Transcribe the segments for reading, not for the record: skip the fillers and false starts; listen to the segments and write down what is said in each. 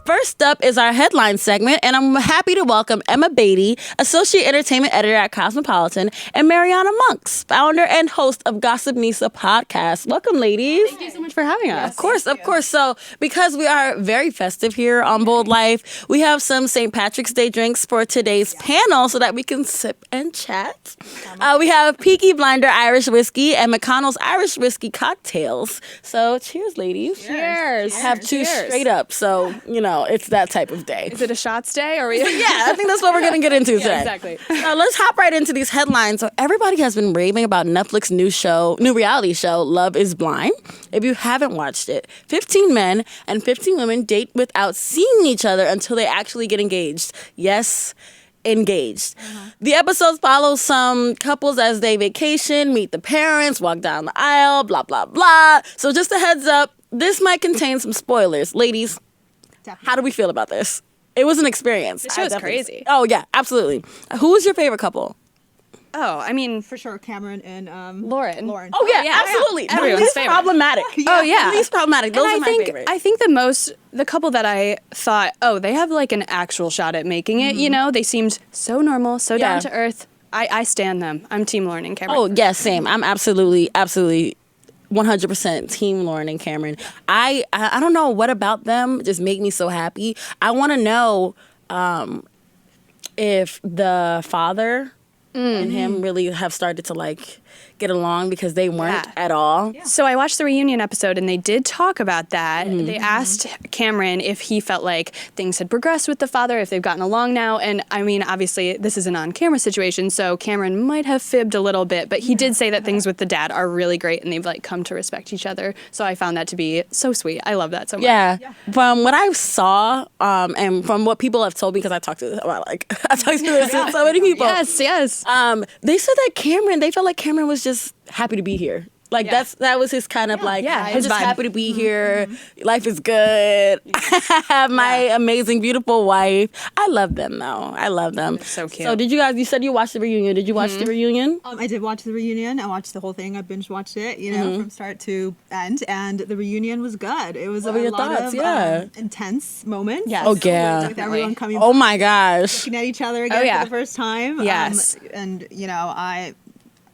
First up is our headline segment, and I'm happy to welcome Emma Baty, Associate Entertainment Editor at Cosmopolitan, and Mariana Monks, founder and host of Gossipnista Podcast. Welcome, ladies. Thank you so much for having us. Of course. So, because we are very festive here on Bold Life, we have some St. Patrick's Day drinks for today's panel so that we can sip and chat. We have Peaky Blinder Irish Whiskey and McConnell's Irish Whiskey cocktails. So, cheers, ladies. Cheers. I have two straight up, so, it's that type of day. Is it a shots day? Or Yeah, I think that's what we're going to get into today. Exactly. Let's hop right into these headlines. So everybody has been raving about Netflix's new reality show, Love is Blind. If you haven't watched it, 15 men and 15 women date without seeing each other until they actually get engaged. Yes, engaged. The episodes follow some couples as they vacation, meet the parents, walk down the aisle, blah, blah, blah. So just a heads up, this might contain some spoilers. Ladies, definitely. How do we feel about this? It was an experience. This show's crazy. Oh, yeah, absolutely. Who was your favorite couple? Oh, I mean, for sure, Cameron and Lauren. Oh, yeah, absolutely. Everyone's least favorite. problematic. Oh, yeah. Least problematic. Those are my favorites. I think the couple that I thought, they have like an actual shot at making it, they seemed so normal, so down to earth. I stand them. I'm Team Lauren and Cameron. Oh, yeah, same. I'm absolutely 100% Team Lauren and Cameron. I don't know what about them just make me so happy. I want to know if the father and him really have started to get along, because they weren't at all. Yeah. So I watched the reunion episode and they did talk about that. They asked Cameron if he felt like things had progressed with the father, if they've gotten along now. And I mean, obviously this is an on-camera situation, so Cameron might have fibbed a little bit, but he did say that things with the dad are really great and they've come to respect each other. So I found that to be so sweet. I love that so much. Yeah. From what I saw, and from what people have told me, because I talked to so many people. Yes. They said that they felt like Cameron was just happy to be here. That was his kind of his just vibe. happy to be here. Life is good. I have my amazing, beautiful wife. I love them though. I love them. They're so cute. So you said you watched the reunion. Did you watch the reunion? I did watch the reunion. I watched the whole thing. I binge watched it, from start to end, and the reunion was good. It was What were your thoughts? Intense moments. Yes. Oh yeah. With everyone coming. Oh my gosh. Looking at each other again for the first time. Yes. And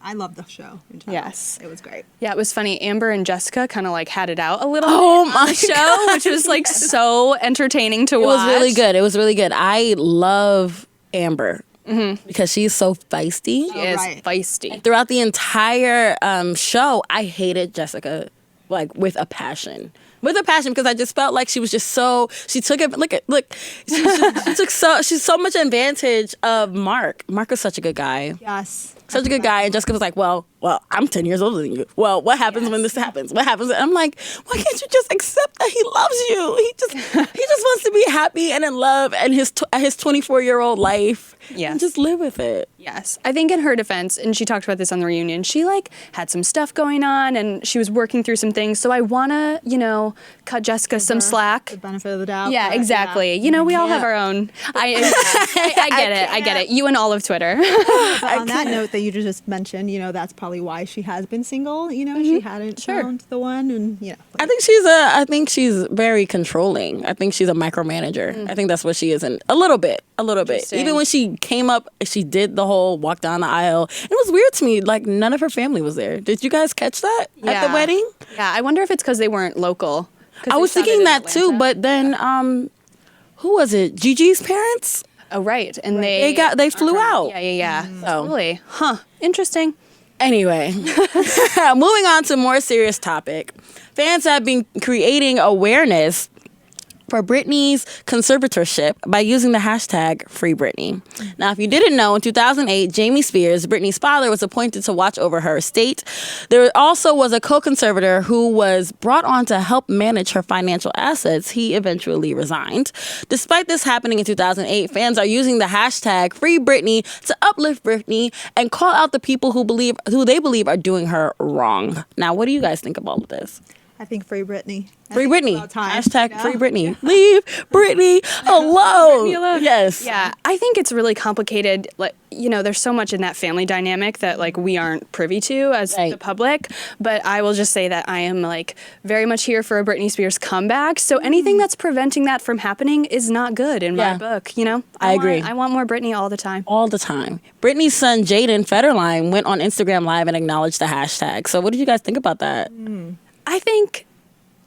I love the show. Yes. It was great. Yeah, it was funny. Amber and Jessica kind of had it out a little Oh bit my on the show, which was so entertaining to watch. It was really good. I love Amber because she's so feisty. She is feisty. Throughout the entire show, I hated Jessica with a passion. Because I just felt like she was just she took it. She's so much advantage of Mark. Mark is such a good guy. Yes. Such a good guy. And Jessica was like, well, I'm 10 years older than you. Well, what happens when this happens? What happens? And I'm like, why can't you just accept that he loves you? He just wants to be happy and in love and his 24-year-old life. Yes. And just live with it. Yes. I think in her defense, and she talked about this on the reunion, she had some stuff going on and she was working through some things. So I want to, cut Jessica some slack. The benefit of the doubt. Yeah, exactly. Yeah. We all have our own. I get it. You and all of Twitter. On that note that you just mentioned, that's probably why she has been single. She hadn't found the one, and I think she's very controlling. I think she's a micromanager. I think that's what she is, and a little bit. Even when she came up, she did the whole walk down the aisle. It was weird to me. None of her family was there. Did you guys catch that at the wedding? Yeah, I wonder if it's because they weren't local. I was thinking that too, but then who was it? Gigi's parents? Oh, right. And they flew out. Yeah. Totally. Huh. Interesting. Anyway, moving on to a more serious topic. Fans have been creating awareness for Britney's conservatorship by using the hashtag #FreeBritney. Now, if you didn't know, in 2008, Jamie Spears, Britney's father, was appointed to watch over her estate. There also was a co-conservator who was brought on to help manage her financial assets. He eventually resigned. Despite this happening in 2008, fans are using the hashtag #FreeBritney to uplift Britney and call out the people who they believe are doing her wrong. Now, what do you guys think of all of this? I think free Britney. Free Britney. Hashtag you know? free Britney. Leave Britney alone. Britney alone. Yes. Yeah, I think it's really complicated. Like, you know, there's so much in that family dynamic that like we aren't privy to as Right. the public. But I will just say that I am like very much here for a Britney Spears comeback. So anything that's preventing that from happening is not good in Yeah. my book. You know, I agree. I want more Britney all the time. All the time. Britney's son, Jaden Federline, went on Instagram Live and acknowledged the hashtag. So what did you guys think about that? I think,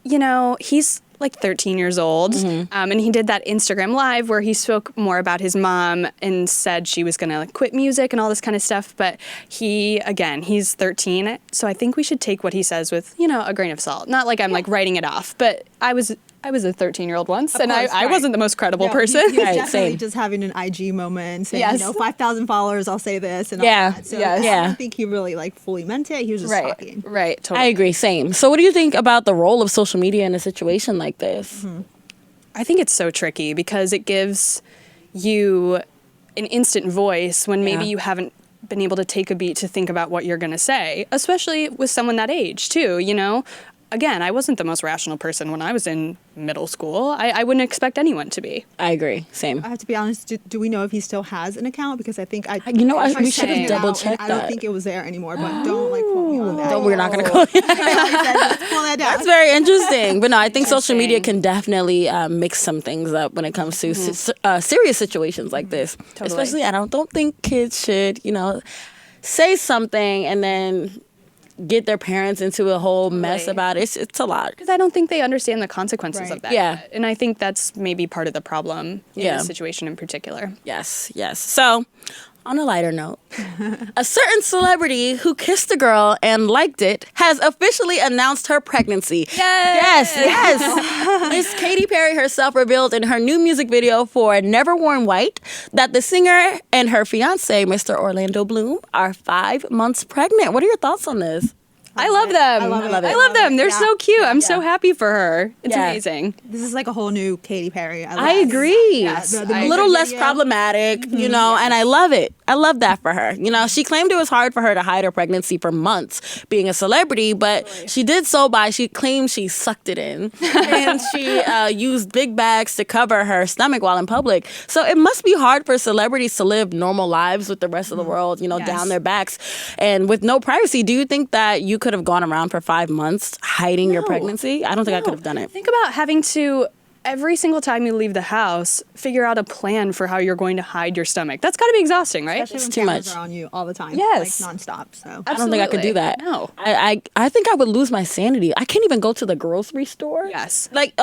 you know, he's like 13 years old. Mm-hmm. And he did that Instagram Live where he spoke more about his mom and said she was going to like quit music and all this kind of stuff. But he's 13. So I think we should take what he says with, you know, a grain of salt. Not like I'm like writing it off, but I was a 13-year-old once, and course, I right. wasn't the most credible Yeah, person. He's Right, definitely same. just having an IG moment and saying, Yes. 5,000 followers, I'll say this and Yeah, all that. So yes. I Yeah. don't think he really like fully meant it. He was just talking. Right, I totally. agree. Same. So what do you think about the role of social media in a situation like this? I think it's so tricky because it gives you an instant voice when maybe Yeah. you haven't been able to take a beat to think about what you're going to say, especially with someone that age too, you know? Again, I wasn't the most rational person when I was in middle school. I wouldn't expect anyone to be. I agree. Same. I have to be honest. Do we know if he still has an account? Because I think You know, tried we should have checking it out, double-checked and I don't that. think it was there anymore. But don't like quote me on that. Don't, we're not going to go. Let's pull that down. That's very interesting. But no, I think social media can definitely mix some things up when it comes to serious situations like this. Totally. Especially, I don't think kids should, you know, say something and then get their parents into a whole mess Totally. about it. It's a lot. Because I don't think they understand the consequences Right. of that. Yeah. yet. And I think that's maybe part of the problem in Yeah. this situation in particular. Yes, yes. So, on a lighter note, a certain celebrity who kissed a girl and liked it has officially announced her pregnancy. Yes. Miss Katy Perry herself revealed in her new music video for Never Worn White that the singer and her fiance, Mr. Orlando Bloom, are 5 months pregnant. What are your thoughts on this? I love them. I love it. I love them. They're Yeah. so cute. I'm so happy for her. It's Yeah. amazing. This is like a whole new Katy Perry. I agree. Yes, The I A music little less video. problematic, you know, and I love it. I love that for her. You know, she claimed it was hard for her to hide her pregnancy for months being a celebrity, but she did so she claimed she sucked it in. And she used big bags to cover her stomach while in public. So it must be hard for celebrities to live normal lives with the rest of the world, you know, Yes. down their backs and with no privacy. Do you think that you could have gone around for 5 months hiding your No. pregnancy? I don't think I could have done it. Think about having to, every single time you leave the house, figure out a plan for how you're going to hide your stomach. That's got to be exhausting, right? Especially when too cameras much. are on you all the time. Yes. Like nonstop. So I don't think I could do that. No. I think I would lose my sanity. I can't even go to the grocery store. Yes. Like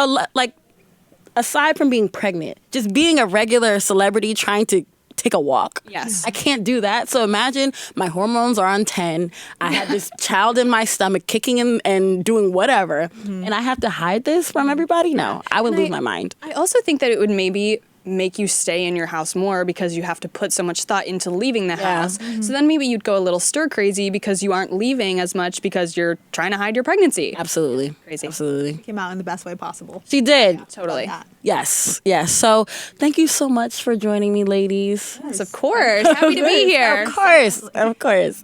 aside from being pregnant, just being a regular celebrity trying to take a walk. Yes. I can't do that. So imagine my hormones are on 10. I have this child in my stomach kicking and doing whatever. And I have to hide this from everybody? No, I would lose my mind. I also think that it would maybe make you stay in your house more because you have to put so much thought into leaving the Yeah. house. So then maybe you'd go a little stir crazy because you aren't leaving as much because you're trying to hide your pregnancy. Absolutely. Crazy. Absolutely. came out in the best way possible. She did. Totally. Love that. Yes. Yes. So thank you so much for joining me, ladies. Yes, of course. Happy to be here. Of course. Of course.